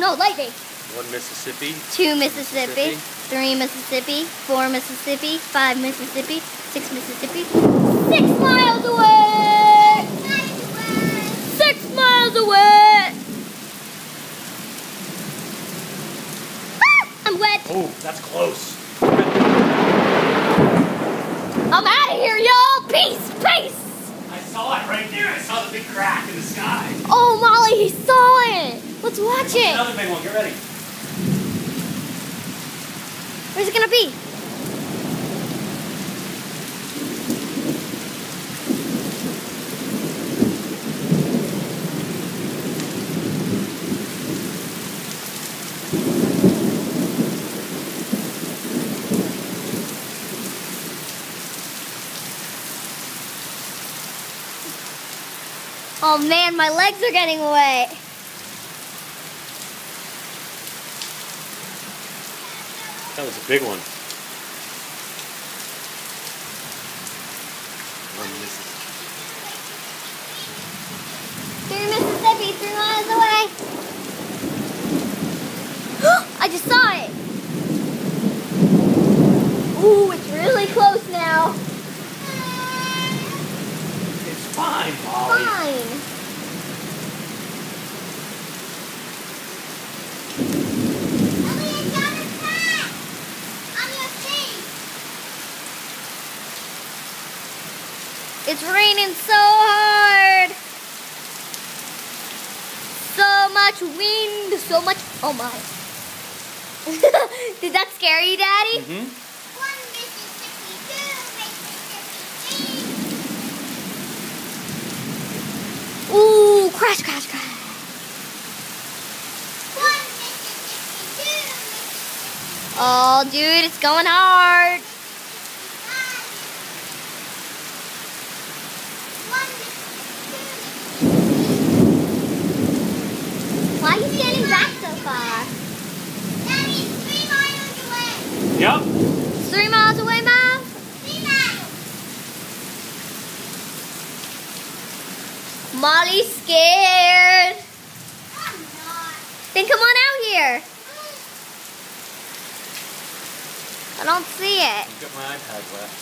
no, lightning. 1 Mississippi. 2 Mississippi. 3 Mississippi. 4 Mississippi. 5 Mississippi. 6 Mississippi. 6 miles away! 6 miles away! Ah, I'm wet. Oh, that's close. I'm out of here, y'all. Peace, peace. I saw it right there. I saw the big crack in the sky. Oh, Molly, he saw it. Let's watch it. Another big one. Get ready. Where's it gonna be? Oh man, my legs are getting wet. That was a big one. 1 Mississippi. 3 Mississippi, 3 miles away. I just saw it. Ooh, it's really close now. It's fine, Molly. Fine. It's raining so hard. So much wind, so much. Oh my. Did that scare you, Daddy? Mm-hmm. 1 Mississippi, 2 Mississippi, 3. Ooh, crash, crash, crash. 1 Mississippi, 2 Mississippi. Oh, dude, it's going hard. Why are you standing back so far? Daddy, 3 miles away. Yep. It's 3 miles away, Mom? 3 miles. Molly's scared. I'm not. Then come on out here. I don't see it. I've got my iPad left.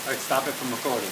Alright, stop it from recording.